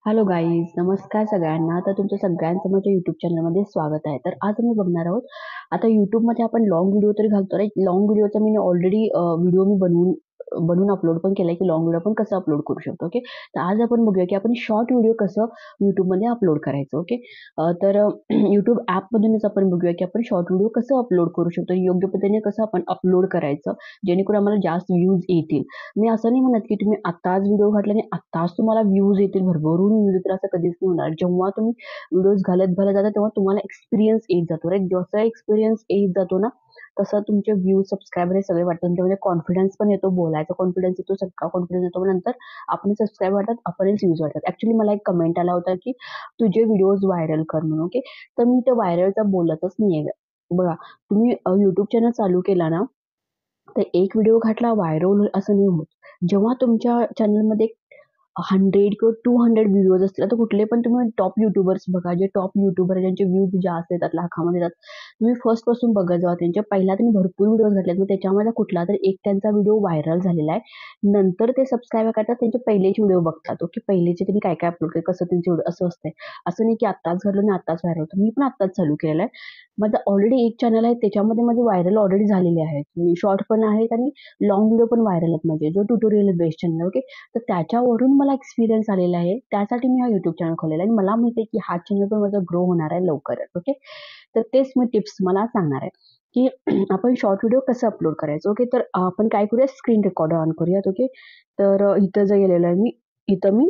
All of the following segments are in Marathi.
हॅलो गाईज, नमस्कार सगळ्यांना. तर तुमचं सगळ्यांचं माझ्या यूट्यूब चॅनलमध्ये स्वागत आहे. तर आज आम्ही बघणार आहोत, आता यूट्यूबमध्ये आपण लाँग व्हिडिओ तरी घालतो. राईट, लाँग व्हिडिओचा मी ऑलरेडी व्हिडिओ मी बनवून बनवून अपलोड पण केलाय, की लाँग व्हिडिओ आपण कसं अपलोड करू शकतो. ओके, तर आज आपण बघूया की आपण शॉर्ट व्हिडिओ कसं यूट्यूबमध्ये अपलोड करायचं. ओके, तर यूट्यूब ॲपमधूनच आपण बघूया की आपण शॉर्ट व्हिडिओ कसं अपलोड करू शकतो, योग्य पद्धतीने कसं आपण अपलोड करायचं, जेणेकरून आम्हाला जास्त व्ह्यूज येतील. मी असं नाही म्हणत की तुम्ही आत्ताच व्हिडिओ घातला आणि आत्ताच तुम्हाला व्ह्यूज येतील, भरभरून व्ह्यूज येतील, असं कधीच नाही होणार. जेव्हा तुम्ही व्हिडिओज घालत जाता तेव्हा तुम्हाला एक्सपिरियन्स येत जातो. राईट, जसा एक्सपिरियन्स येत जातो ना, तसं तुमचे व्ह्यूज, सबस्क्रायबर हे सगळे वाटतात. तुमच्यामध्ये कॉन्फिडन्स पण येतो, बोलायचा कॉन्फिडन्स येतो, सगळा कॉन्फिडन्स येतो. नंतर आपण सबस्क्राईब वाटतात, आपणच व्ह्यूज वाटतात. ऍक्च्युली मला एक कमेंट आला होता की तुझे व्हिडिओज व्हायरल कर म्हणून. ओके, तर मी ते व्हायरलचा बोलतच नाहीये. बघा, तुम्ही युट्यूब चॅनल चालू केला ना, तर एक व्हिडिओ घातला व्हायरल होईल असं नाही होत. जेव्हा तुमच्या चॅनलमध्ये 100 किंवा 200 व्हिडिओज असतील, तर कुठले पण तुम्ही टॉप युट्यूबर्स बघा, जे टॉप युट्यूबर ज्यांचे व्ह्यूज जास्त येतात, लाखामध्ये येतात. तुम्ही फर्स्ट पासून बघत जावा, त्यांच्या पहिला त्यांनी भरपूर व्हिडिओज घातलेत, मग त्याच्यामध्ये कुठला तरी एक त्यांचा व्हिडिओ व्हायरल झालेला आहे. नंतर ते सबस्क्राईब करतात, त्यांचे पहिलेचे व्हिडिओ बघतात. ओके, पहिलेचे त्यांनी काय काय अपलोड केलं, कसं त्यांचे व्हिडिओ, असं असतंय. असं नाही की आत्ताच घडलं आणि आत्ताच व्हायरल होतं. मी पण आत्ताच चालू केलेलं आहे. माझं ऑलरेडी एक चॅनल आहे, त्याच्यामध्ये माझे व्हायरल ऑलरेडी झालेले आहेत, शॉर्ट पण आहेत आणि लॉंग व्हिडिओ पण व्हायरल आहेत, म्हणजे जो ट्युटोरियल बेस्ड चॅनल. ओके, तर त्याच्यावरून मला एक्सपिरियन्स आलेला आहे, त्यासाठी मी हा यूट्यूब चॅनल खोललेला आहे आणि मला माहिती आहे की हा चॅनल पण माझा ग्रो होणार आहे लवकरच. ओके, तर तेच मी टिप्स मला सांगणार आहे की आपण शॉर्ट व्हिडिओ कसं अपलोड करायचं. ओके, तर आपण काय करूया, स्क्रीन रेकॉर्डर ऑन करूयात. ओके, तर इथं जर गेलेलं आहे मी, इथं मी,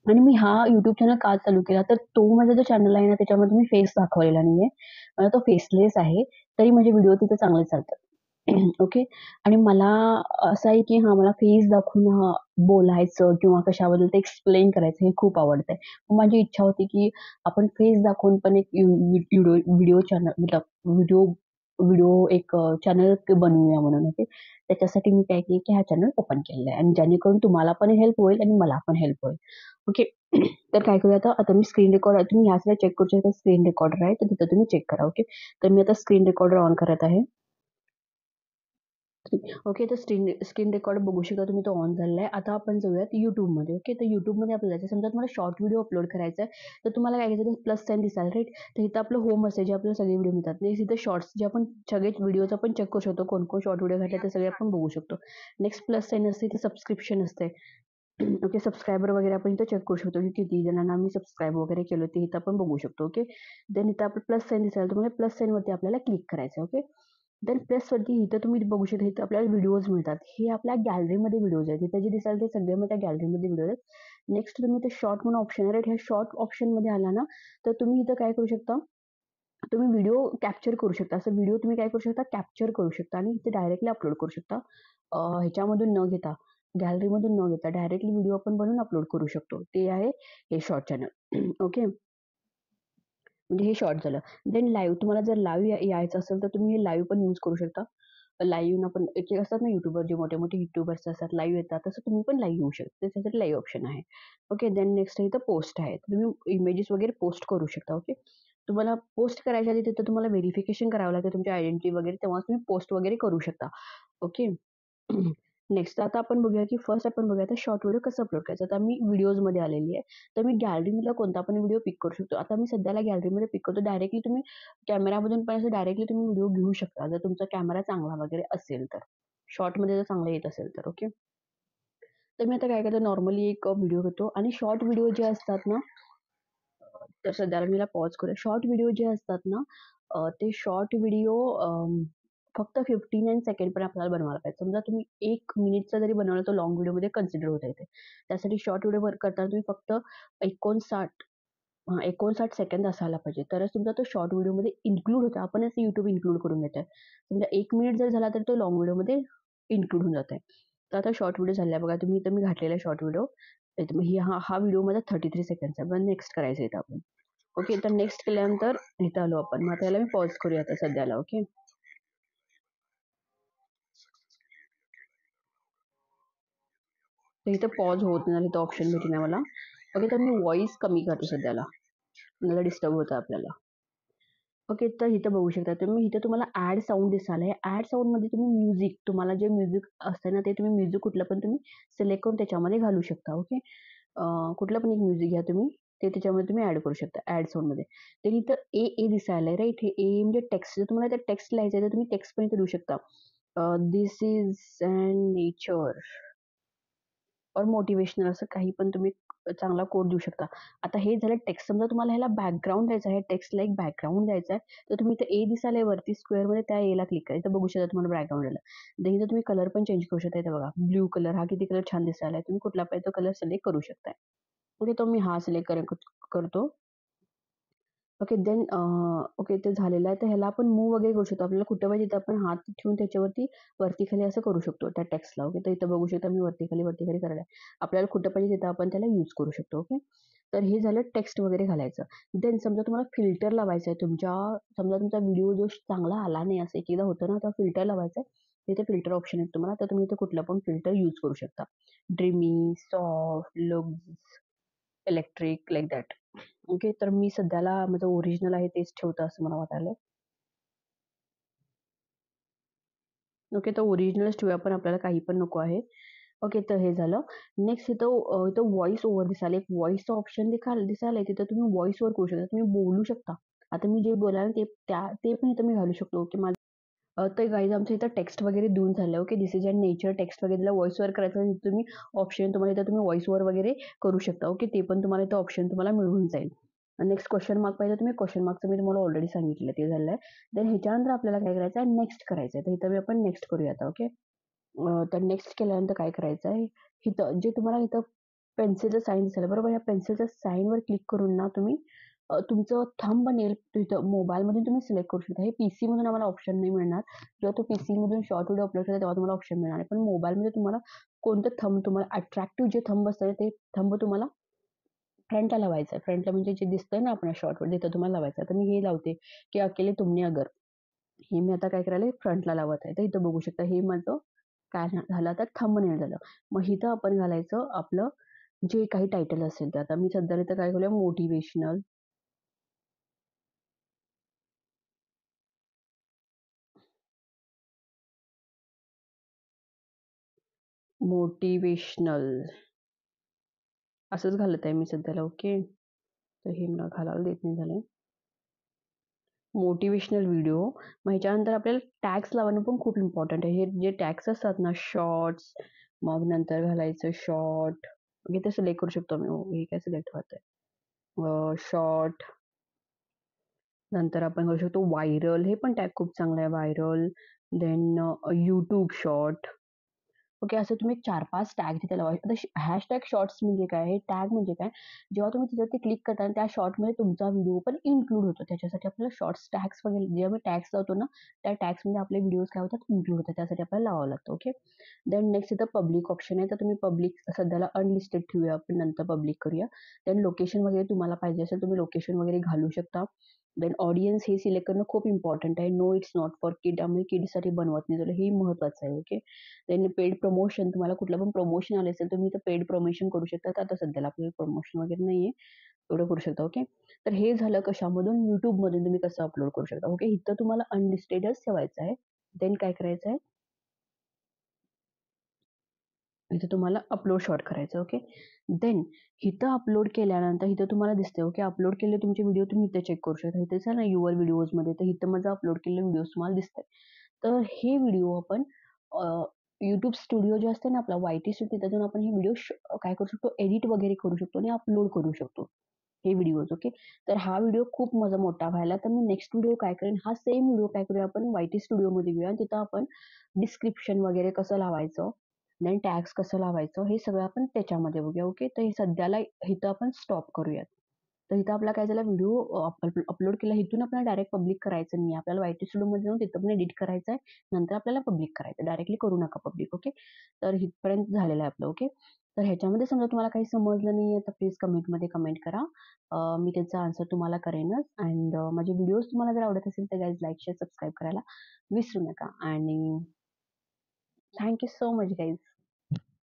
आणि मी हा यूट्यूब चॅनल का चालू केला, तर तो माझा जो चॅनल आहे ना, त्याच्यामध्ये मी फेस दाखवलेला नाहीये. तो फेसलेस आहे, तरी माझे व्हिडिओ तिथे चांगले चालतात. ओके, आणि मला असं आहे की मला फेस दाखवून बोलायचं किंवा कशाबद्दल ते एक्सप्लेन करायचं हे खूप आवडतंय. माझी इच्छा होती की आपण फेस दाखवून पण एक व्हिडिओ व्हिडिओ चॅनल, मतलब व्हिडिओ व्हिडिओ एक चॅनल बनवूया म्हणून. ओके, त्याच्यासाठी मी काय केलं की हा चॅनल ओपन केलेला आहे, आणि जेणेकरून तुम्हाला पण हेल्प होईल आणि मला पण हेल्प होईल. ओके, तर काय करूया, आता आता मी स्क्रीन रेकॉर्डर, तुम्ही ह्यासाठी चेक करू शकता, स्क्रीन रेकॉर्डर आहे तर तिथं तुम्ही चेक करा. ओके, तर मी आता स्क्रीन रेकॉर्डर ऑन करत आहे. ओके, तर स्क्रीन रेकॉर्ड बघू शकता तुम्ही, तो ऑन झालेला आहे. आता आपण जाऊयात यूट्यूबमध्ये. ओके, तर यूट्यूबमध्ये आपल्याला जायचं, समजा तुम्हाला शॉर्ट व्हिडिओ अपलोड करायचा आहे, तर तुम्हाला काय करायचं, प्लस साईन दिसाल. राईट, तर इथं आपलं होम असेल, जे आपल्याला सगळे व्हिडिओ मिळतात. इथं शॉर्ट्स, जे आपण सगळे व्हिडिओचं आपण चेक करू शकतो, कोण कोण शॉर्ट व्हिडिओ घातले ते सगळे आपण बघू शकतो. नेक्स्ट प्लस साईन असते, इथे सबस्क्रिप्शन असते. ओके, सबस्क्रायबर वगैरे आपण इथं चेक करू शकतो की किती जणांना मी सबस्क्राईब वगैरे केलं, ते इथं आपण बघू शकतो. ओके, देन इथं आपण प्लस साईन दिसाल, तुम्हाला प्लस साईनवरती आपल्याला क्लिक करायचं. ओके, देन प्लसवरती इथं तुम्ही बघू शकता, इथं आपल्याला व्हिडिओज मिळतात. हे आपल्या गॅलरीमध्ये व्हिडिओज आहेत, इथं जे दिसाल ते सगळे मग त्या गॅलरीमध्ये व्हिडिओ आहेत. नेक्स्ट तुम्ही इथं शॉर्ट म्हणून ऑप्शन आहे. ह्या शॉर्ट ऑप्शनमध्ये आला ना, तर तुम्ही इथं काय करू शकता, तुम्ही व्हिडिओ कॅप्चर करू शकता. असं व्हिडिओ तुम्ही काय करू शकता, कॅप्चर करू शकता आणि इथे डायरेक्टली अपलोड करू शकता. ह्याच्यामधून न घेता, गॅलरीमधून न घेता डायरेक्टली व्हिडिओ आपण बनवून अपलोड करू शकतो. ते आहे हे शॉर्ट चॅनल. ओके, म्हणजे हे शॉर्ट झालं. देन लाईव्ह, तुम्हाला जर लाईव्ह यायचं असेल तर तुम्ही हे लाईव्ह पण यूज करू शकता. लाईव्ह येऊन आपण, एक एक असतात ना युट्यूबर, जे मोठे मोठे युट्यूबर्स असतात, लाईव्ह येतात, तसं तुम्ही पण लाईव्ह येऊ शकता. त्याच्यासाठी लाईव्ह ऑप्शन आहे. ओके, देन नेक्स्ट इथं पोस्ट आहे, तुम्ही इमेजेस वगैरे पोस्ट करू शकता. ओके, तुम्हाला पोस्ट करायच्या आधी तिथं तुम्हाला व्हेरिफिकेशन करावं लागतं, तुमची आयडेंटिटी वगैरे, तेव्हा तुम्ही पोस्ट वगैरे करू शकता. ओके, नेक्स्ट आता आपण बघूया की फर्स्ट आपण बघूया तर शॉर्ट व्हिडिओ कसं अपलोड करायचं. आता मी व्हिडिओजमध्ये आलेली आहे, तर मी गॅलरीमधला कोणता पण व्हिडिओ पिक करू शकतो. आता मी सध्याला गॅलरीमध्ये पिक करतो. डायरेक्टली तुम्ही कॅमेरामधून पण असं डायरेक्टली तुम्ही व्हिडिओ घेऊ शकता, जर तुमचा कॅमेरा चांगला वगैरे असेल तर. शॉर्टमध्ये जर चांगलं येत असेल तर. ओके, तर मी आता काय करतो, नॉर्मली एक व्हिडिओ घेतो, आणि शॉर्ट व्हिडिओ जे असतात ना, तर सध्याला मी पॉज करूया. शॉर्ट व्हिडिओ जे असतात ना, ते शॉर्ट व्हिडिओ फक्त 59 सेकंड पण आपल्याला बनवायला पाहिजे. समजा तुम्ही 1 मिनिटचा जरी बनवला, तर लाँग व्हिडिओमध्ये कन्सिडर होतं इथे. त्यासाठी शॉर्ट व्हिडिओ करताना तुम्ही फक्त 59 59 सेकंद असायला पाहिजे. तरच तुमचा तो शॉर्ट व्हिडिओमध्ये इन्क्लूड होतो. आपणच YouTube इन्क्लूड करून घेतोय. समजा 1 मिनिट जर झाला, तर तो लाँग व्हिडिओमध्ये इन्क्लूड होऊन जातंय. तर आता शॉर्ट व्हिडिओ झाला बघा, इथं मी घातलेला शॉर्ट व्हिडिओ. मग हा व्हिडिओ माझा 33 सेकंडचा आहे. पण नेक्स्ट करायचं इथं आपण. ओके, तर नेक्स्ट केल्यानंतर इथं आलो आपण. मग आता याला मी पॉज करूया आता सध्याला. ओके, तर इथं पॉज होत नाही, इथं ऑप्शन भेटली नाही मला. ओके, तर मी व्हॉईस कमी करतो सध्याला, मला डिस्टर्ब होतं आपल्याला. ओके, तर इथं बघू शकता तुम्ही, इथं तुम्हाला ॲड साउंड दिसायला आहे. ॲड साउंडमध्ये तुम्ही म्युझिक, तुम्हाला जे म्युझिक असतं ना, ते तुम्ही म्युझिक कुठलं पण तुम्ही सिलेक्ट करून त्याच्यामध्ये घालू शकता. ओके, कुठलं पण एक म्युझिक घ्या तुम्ही, ते त्याच्यामध्ये तुम्ही ॲड करू शकता ॲड साउंडमध्ये. तर इथं ए दिसायलंय राइट. हे ए म्हणजे टेक्स्ट. जर तुम्हाला त्या टेक्स्ट लिहायचं आहे तर तुम्ही टेक्स्ट पण इथे लिहू शकता. "धिस इज अँड नेचर" और मोटिव्हेशनल असं काही पण तुम्ही चांगला कोट देऊ शकता. आता हे झालं टेक्स्ट. समजा तुम्हाला ह्याला बॅकग्राऊंड द्यायचं आहे, टेक्स्टला एक बॅकग्राऊंड द्यायचा आहे, तर तुम्ही इथे ए दिसायलंय वरती स्क्वेअरमध्ये त्या एला क्लिक करा. इथं बघू शकता तुम्हाला बॅकग्राऊंड आलं. देन इथं तुम्ही कलर पण चेंज करू शकता. इथे बघा ब्लू कलर, हा किती कलर छान दिसायलाय. तुम्ही कुठला पाहिजे तो कलर सिलेक्ट करू शकताय. ओके, तो मी हा सिलेक्ट करतो. ओके, देन ओके ते झालेलं आहे. तर ह्याला आपण मूव्ह वगैरे करू शकतो. आपल्याला कुठं पाहिजे तिथं आपण हात ठेवून त्याच्यावरती वरती-खाली असं करू शकतो त्या टेक्स्टला. ओके, तर इथं बघू शकता मी वरती-खाली, वरती-खाली करायला आहे. आपल्याला कुठं पाहिजे तिथं आपण त्याला यूज करू शकतो. ओके, तर हे झालं टेक्स्ट वगैरे घालायचं. देन समजा तुम्हाला फिल्टर लावायचा आहे समजा तुमचा व्हिडिओ जो चांगला आला नाही, असं एक-एकदा होतं ना, तर फिल्टर लावायचा आहे. तिथे फिल्टर ऑप्शन आहे तुम्हाला, तर तुम्ही इथे कुठला पण फिल्टर यूज करू शकता. Dreamy, soft, looks, electric like that. Okay, तर मी सध्याला माझं ओरिजिनल आहे तेच ठेवतं असं मला वाटायलंय. ओके, तर ओरिजिनलच ठेवूया आपण, आपल्याला काही पण नको आहे. ओके, तर हे झालं. नेक्स्ट इथं व्हॉईस ओव्हर दिसायला एक व्हॉईसचं ऑप्शन दिसायलंय. तिथं तुम्ही व्हॉईस ओव्हर करू शकता. तुम्ही बोलू शकता. आता मी जे बोलाल ते पण इथं मी घालू शकतो. ओके, तर गाईज आमचं इथं टेक्स्ट वगैरे देऊन झालं. Okay, this is a nature text वगैरे, त्याला व्हॉईस ओव्हर करायचं असेल तर तुम्ही ऑप्शन तुम्हाला इथं तुम्ही व्हॉईस ओव्हर वगैरे करू शकता. ओके, ते पण तुम्हाला इथं ऑप्शन तुम्हाला मिळून जाईल. नेक्स्ट क्वेश्चन मार्क पाहिजे तुम्ही क्वेश्चन मार्कचं मी तुम्हाला ऑलरेडी सांगितलं ते झालं आहे. देन ह्याच्यानंतर आपल्याला काय करायचं आहे, नेक्स्ट करायचं आहे. तर इथं आपण नेक्स्ट करूया आता. ओके, तर नेक्स्ट केल्यानंतर काय करायचं आहे, इथं जे तुम्हाला इथं पेन्सिलचं साइन दिसेल बरोबर, या पेन्सिलच्या साइनवर क्लिक करून ना तुम्ही तुमचं थंबनेल इथं मोबाईलमधून तुम्ही सिलेक्ट करू शकता. हे पीसीमधून आम्हाला ऑप्शन नाही मिळणार. जेव्हा तो पीसीमधून शॉर्ट व्हिडिओ अपलोड करता तेव्हा तुम्हाला ऑप्शन मिळणार आहे. पण मोबाईलमध्ये तुम्हाला कोणतं थंब तुम्हाला अट्रॅक्टिव्ह जे थंब असतात ते थंब तुम्हाला फ्रंटला लावायचं आहे. फ्रंटला म्हणजे जे दिसतंय ना आपल्या शॉर्टवर तिथं तुम्हाला लावायचं आहे. तर मी हे लावते, की अकेले तुमने अगर. हे मी आता काय करायला फ्रंटला लावत आहे. तर इथं बघू शकता हे माझं काय झालं आता थंबनेल झालं. मग इथं आपण घालायचं आपलं जे काही टायटल असेल ते. आता मी सध्या इथं काय केलं मोटिव्हेशनल मोटिव्हेशनल असंच घालत आहे मी सध्याला. ओके. तर हे मला घालायला देत नाही झालंय. Motivational video. मग ह्याच्यानंतर आपल्याला टॅग्स लावणं पण खूप इम्पॉर्टंट आहे. हे जे टॅग्स असतात ना शॉर्ट्स, मग नंतर घालायचं शॉर्ट. ओके, ते सिलेक्ट करू शकतो मी. हे काय सिलेक्ट होत आहे. शॉर्ट नंतर आपण करू शकतो व्हायरल. हे पण टॅग खूप चांगला आहे viral. Then YouTube short. Okay, असं तुम्ही 4-5 टॅग तिथे लावा. आता हॅशटॅग शॉर्ट्स म्हणजे काय? हे टॅग म्हणजे काय? जेव्हा तुम्ही तिच्यावरती क्लिक करता आणि त्या शॉर्टमध्ये तुमचा व्हिडिओ पण इन्क्लूड होतो. त्याच्यासाठी आपल्याला शॉर्ट्स टॅग्स वगैरे जेव्हा मी टॅग्स लावतो ना, त्या टॅग्समध्ये आपले व्हिडिओज काय होतात इन्क्लूड होतात. त्यासाठी आपल्याला लावावं लागतं. ओके. देन नेक्स्ट इथं पब्लिक ऑप्शन आहे. तर तुम्ही पब्लिक सध्याला अनलिस्टेड ठेवूया आपण, नंतर पब्लिक करूया. देन लोकेशन वगैरे तुम्हाला पाहिजे असेल तुम्ही लोकेशन वगैरे घालू शकता. देन ऑडियन्स हे सिलेक्ट करणं खूप इम्पॉर्टंट आहे. नो इट्स नॉट फॉर किड. आम्ही किडसाठी बनवत नाही. तर हे महत्वाचं आहे. ओके. त्यांनी पेड प्रमोशन तुम्हाला कुठलं पण प्रमोशन आले असेल तर तुम्ही इथं पेड प्रमोशन करू शकता. तर आता सध्याला आपल्याला प्रमोशन वगैरे नाहीये. एवढं करू शकता. ओके. तर हे झालं कशामधून YouTubeमधून तुम्ही कसं अपलोड करू शकता. ओके. इथं तुम्हाला अनलिस्टेडच ठेवायचं आहे. देन काय करायचं आहे, इथं तुम्हाला अपलोड शॉर्ट करायचं. ओके. देन इथं अपलोड केल्यानंतर इथं तुम्हाला दिसते ओके अपलोड केले तुमचे व्हिडिओ तुम्ही इथे चेक करू शकता. इथेच आहे ना युअर व्हिडिओजमध्ये तर इथं माझं अपलोड केलेले व्हिडिओज तुम्हाला दिसतंय. तर हे व्हिडिओ आपण YouTube स्टुडिओ जे असते ना आपला वाय-टी स्टुडिओ त्यातून आपण हे व्हिडिओ काय करू शकतो एडिट वगैरे करू शकतो आणि अपलोड करू शकतो. हे व्हिडिओज ओके. तर हा व्हिडिओ खूप माझा मोठा व्हायला तर मी नेक्स्ट व्हिडिओ काय करेन हा सेम व्हिडिओ काय करूया आपण वाय-टी स्टुडिओमध्ये घेऊया आणि तिथं आपण डिस्क्रिप्शन वगैरे कसं लावायचं, देन टॅग्स कसं लावायचं हे सगळं आपण त्याच्यामध्ये बघूया. ओके. तर हे सध्याला इथं आपण स्टॉप करूयात. तर इथं आपला काय झाला व्हिडिओ अपलोड केला. इथून आपल्याला डायरेक्ट पब्लिक करायचं नाही. आपल्याला वाय-टी स्टुडिओमध्ये जाऊन तिथं पण एडिट करायचं आहे. नंतर आपल्याला पब्लिक करायचं. डायरेक्टली करू नका पब्लिक. ओके. तर इथपर्यंत झालेलं आहे आपलं. ओके. तर ह्याच्यामध्ये समजा तुम्हाला काही समजलं नाहीये तर प्लीज कमेंटमध्ये कमेंट करा. मी त्याचा आन्सर तुम्हाला करेनच अँड माझे व्हिडिओज तुम्हाला जर आवडत असेल तर गाईज लाईक, शेअर, सबस्क्राईब करायला विसरू नका आणि thank you so much guys.